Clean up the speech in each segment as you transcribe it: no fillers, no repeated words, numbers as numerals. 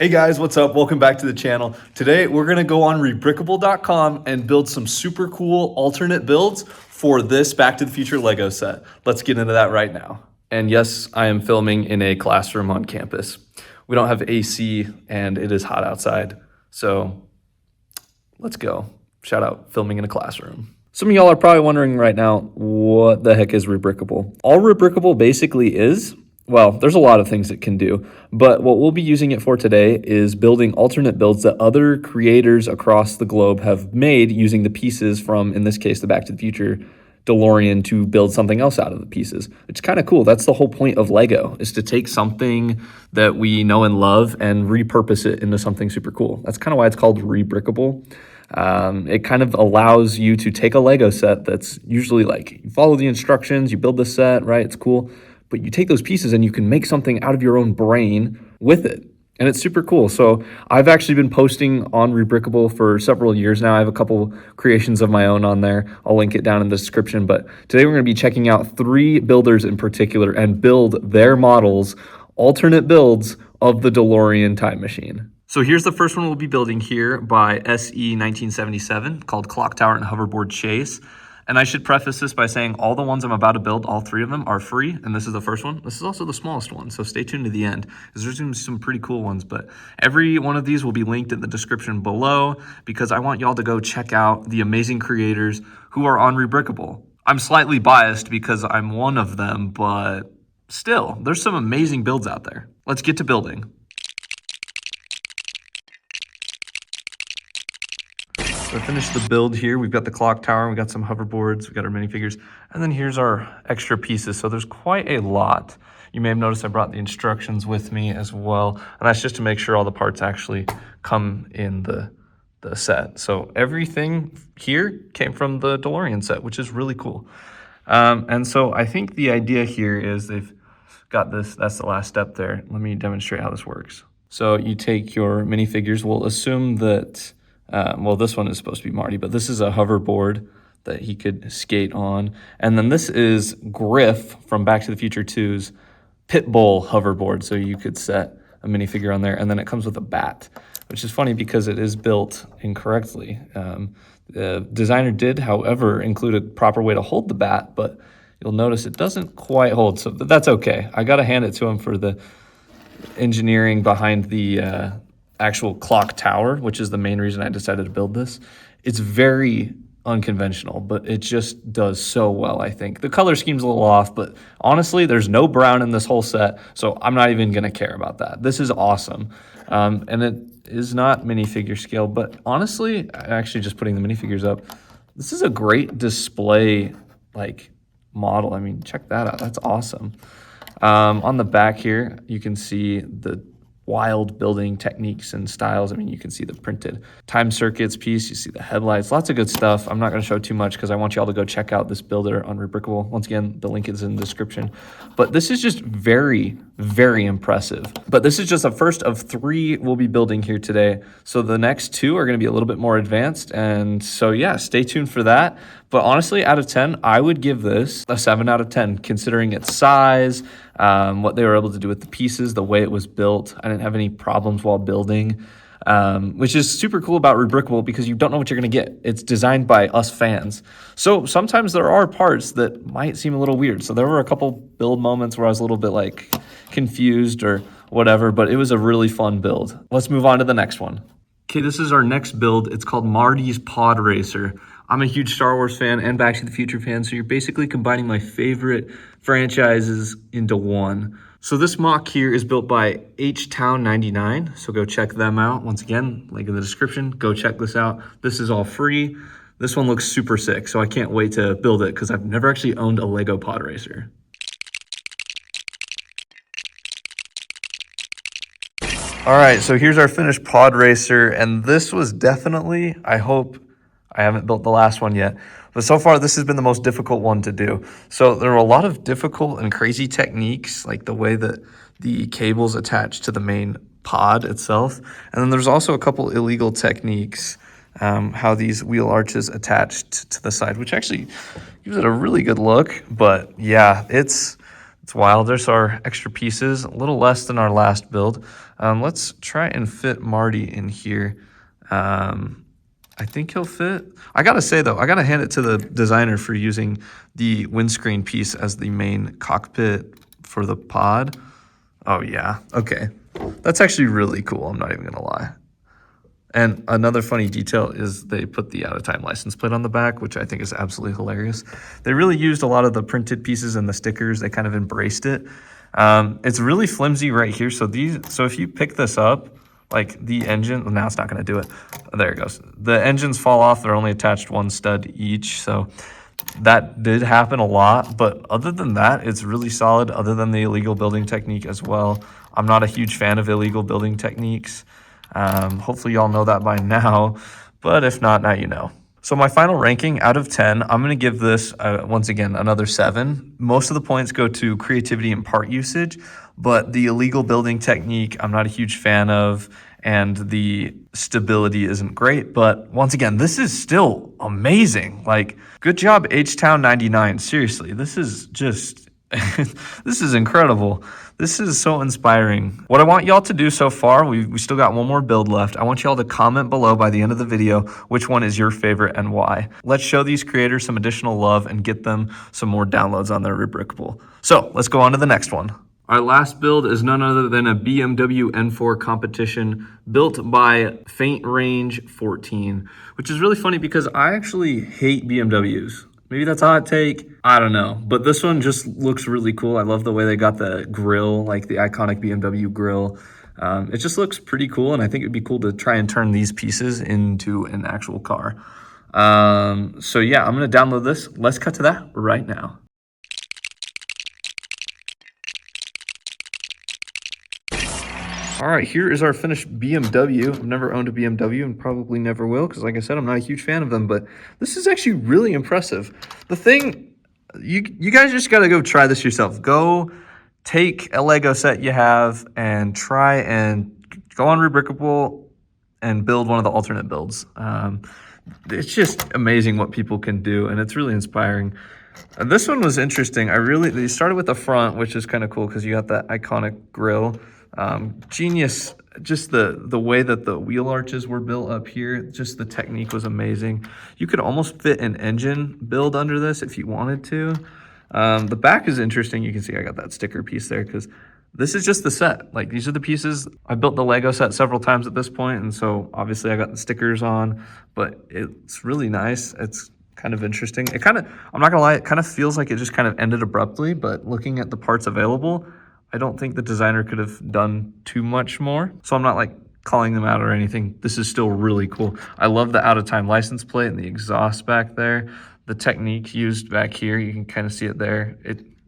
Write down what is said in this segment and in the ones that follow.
Hey guys, what's up? Welcome back to the channel. Today we're gonna go on rebrickable.com and build some super cool alternate builds for this Back to the Future Lego set. Let's get into that right now. And yes, I am filming in a classroom on campus. We don't have AC and it is hot outside, so let's go. Shout out filming in a classroom. Some of y'all are probably wondering right now, what the heck is rebrickable? All rebrickable basically is, well, there's a lot of things it can do, but what we'll be using it for today is building alternate builds that other creators across the globe have made using the pieces from, in this case, the Back to the Future DeLorean to build something else out of the pieces. It's kind of cool. That's the whole point of Lego, is to take something that we know and love and repurpose it into something super cool. That's kind of why it's called rebrickable. It kind of allows you to take a Lego set that's usually like, you follow the instructions, you build the set, right? It's cool. But you take those pieces and you can make something out of your own brain with it. And it's super cool. So I've actually been posting on Rebrickable for several years now. I have a couple creations of my own on there. I'll link it down in the description. But today we're going to be checking out 3 builders in particular and build their models, alternate builds of the DeLorean time machine. So here's the first one we'll be building here by SE 1977 called Clock Tower and Hoverboard Chase. And I should preface this by saying all the ones I'm about to build, all 3 of them are free, and this is the first one. This is also the smallest one, so stay tuned to the end, because there's going to be some pretty cool ones. But every one of these will be linked in the description below, because I want y'all to go check out the amazing creators who are on Rebrickable. I'm slightly biased because I'm one of them, but still, there's some amazing builds out there. Let's get to building. So I finished the build here. We've got the clock tower, we got some hoverboards, we got our minifigures, and then here's our extra pieces. So there's quite a lot. You may have noticed I brought the instructions with me as well, and that's just to make sure all the parts actually come in the set. So everything here came from the DeLorean set, which is really cool. And so I think the idea here is they've got this, that's the last step there. Let me demonstrate how this works. So you take your minifigures, we'll assume that well, this one is supposed to be Marty, but this is a hoverboard that he could skate on. And then this is Griff from Back to the Future 2's Pitbull hoverboard. So you could set a minifigure on there. And then it comes with a bat, which is funny because it is built incorrectly. The designer did, however, include a proper way to hold the bat, but you'll notice it doesn't quite hold. So that's okay. I got to hand it to him for the engineering behind the actual clock tower, which is the main reason I decided to build this. It's very unconventional, but it just does so well, I think. The color scheme's a little off, but honestly, there's no brown in this whole set, so I'm not even gonna care about that. This is awesome. And it is not minifigure scale, but honestly, actually just putting the minifigures up, this is a great display like model. I mean, check that out, that's awesome. On the back here, you can see the wild building techniques and styles. I mean, you can see the printed time circuits piece, you see the headlights, lots of good stuff. I'm not going to show too much because I want you all to go check out this builder on Rebrickable. Once again, the link is in the description. But this is just very, very impressive. But this is just the first of 3 we'll be building here today. So the next 2 are going to be a little bit more advanced. And so yeah, stay tuned for that. But honestly, out of 10, I would give this a 7 out of 10, considering its size, what they were able to do with the pieces, the way it was built. I didn't have any problems while building, which is super cool about Rebrickable because you don't know what you're going to get. It's designed by us fans. So sometimes there are parts that might seem a little weird. So there were a couple build moments where I was a little bit like confused or whatever, but it was a really fun build. Let's move on to the next one. Okay, this is our next build. It's called Marty's Pod Racer. I'm a huge Star Wars fan and Back to the Future fan, so you're basically combining my favorite franchises into one. So this mock here is built by H-Town99, so go check them out. Once again, link in the description, go check this out. This is all free. This one looks super sick, so I can't wait to build it because I've never actually owned a Lego Pod Racer. All right, so here's our finished Pod Racer, and this was definitely, I hope, I haven't built the last one yet, but so far this has been the most difficult one to do. So there were a lot of difficult and crazy techniques, like the way that the cables attach to the main pod itself. And then there's also a couple illegal techniques, how these wheel arches attached to the side, which actually gives it a really good look. But yeah, It's wild. There's our extra pieces, a little less than our last build. Let's try and fit Marty in here. I think he'll fit. I gotta say though, I gotta hand it to the designer for using the windscreen piece as the main cockpit for the pod. Oh yeah, okay. That's actually really cool, I'm not even gonna lie. And another funny detail is they put the out-of-time license plate on the back, which I think is absolutely hilarious. They really used a lot of the printed pieces and the stickers. They kind of embraced it. It's really flimsy right here. So if you pick this up, like the engine, well, now it's not going to do it. There it goes. The engines fall off. They're only attached one stud each. So that did happen a lot. But other than that, it's really solid, other than the illegal building technique as well. I'm not a huge fan of illegal building techniques. Hopefully y'all know that by now, but if not, now you know. So my final ranking out of 10, I'm going to give this, once again, another 7. Most of the points go to creativity and part usage, but the illegal building technique, I'm not a huge fan of, and the stability isn't great. But once again, this is still amazing. Like, good job, H-Town 99. Seriously, this is just, this is incredible. This is so inspiring. What I want y'all to do so far, we still got one more build left. I want y'all to comment below by the end of the video which one is your favorite and why. Let's show these creators some additional love and get them some more downloads on their Rebrickable. So let's go on to the next one. Our last build is none other than a BMW N4 competition built by Faint Range 14, which is really funny because I actually hate BMWs. Maybe that's a hot take. I don't know. But this one just looks really cool. I love the way they got the grille, like the iconic BMW grille. It just looks pretty cool, and I think it'd be cool to try and turn these pieces into an actual car. So yeah, I'm going to download this. Let's cut to that right now. All right, here is our finished BMW. I've never owned a BMW and probably never will because, like I said, I'm not a huge fan of them, but this is actually really impressive. The thing, you guys just got to go try this yourself. Go take a Lego set you have and try and go on Rebrickable and build one of the alternate builds. It's just amazing what people can do, and it's really inspiring. This one was interesting. They started with the front, which is kind of cool because you got that iconic grille. Genius, just the way that the wheel arches were built up here, just the technique was amazing. You could almost fit an engine build under this if you wanted to. The back is interesting. You can see I got that sticker piece there because this is just the set. Like, these are the pieces. I built the Lego set several times at this point, and so obviously I got the stickers on, but it's really nice. It's kind of interesting. I'm not gonna lie, it kind of feels like it just kind of ended abruptly, but looking at the parts available, I don't think the designer could have done too much more. So I'm not like calling them out or anything. This is still really cool. I love the out-of-time license plate and the exhaust back there. The technique used back here, you can kind of see it there.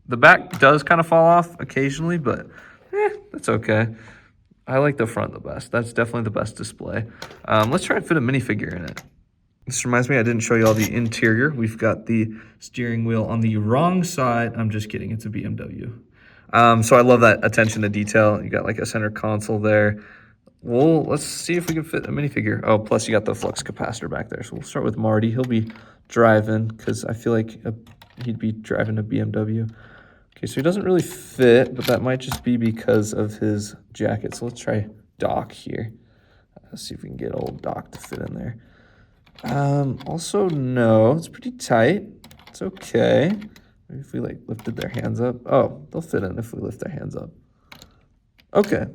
The back does kind of fall off occasionally, but that's okay. I like the front the best. That's definitely the best display. Let's try and fit a minifigure in it. This reminds me, I didn't show you all the interior. We've got the steering wheel on the wrong side. I'm just kidding, it's a BMW. So I love that attention to detail. You got like a center console there. Well, let's see if we can fit a minifigure. Oh, plus you got the flux capacitor back there. So we'll start with Marty. He'll be driving because I feel like he'd be driving a BMW. Okay, so he doesn't really fit, but that might just be because of his jacket. So let's try Doc here. Let's see if we can get old Doc to fit in there. Also, no, it's pretty tight. It's okay. Maybe if we like lifted their hands up. Oh, they'll fit in if we lift their hands up. Okay.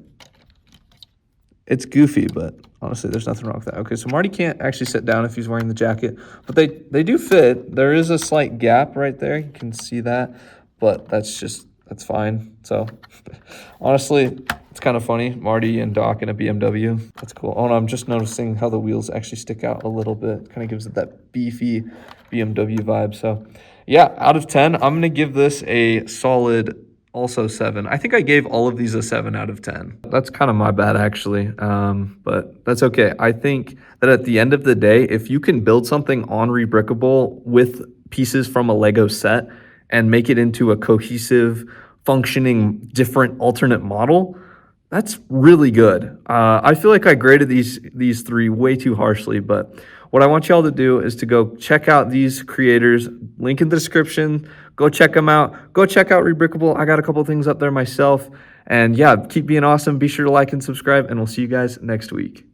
It's goofy, but honestly, there's nothing wrong with that. Okay, so Marty can't actually sit down if he's wearing the jacket, but they do fit. There is a slight gap right there. You can see that, but that's fine. So honestly, it's kind of funny. Marty and Doc in a BMW. That's cool. Oh, and I'm just noticing how the wheels actually stick out a little bit. Kind of gives it that beefy BMW vibe. So yeah, out of 10, I'm going to give this a solid also 7. I think I gave all of these a 7 out of 10. That's kind of my bad, actually, but that's okay. I think that at the end of the day, if you can build something on Rebrickable with pieces from a Lego set and make it into a cohesive, functioning, different alternate model, that's really good. I feel like I graded these 3 way too harshly, but what I want y'all to do is to go check out these creators, link in the description, Go check them out. Go check out Rebrickable. I got a couple things up there myself. And yeah, keep being awesome. Be sure to like and subscribe, and we'll see you guys next week.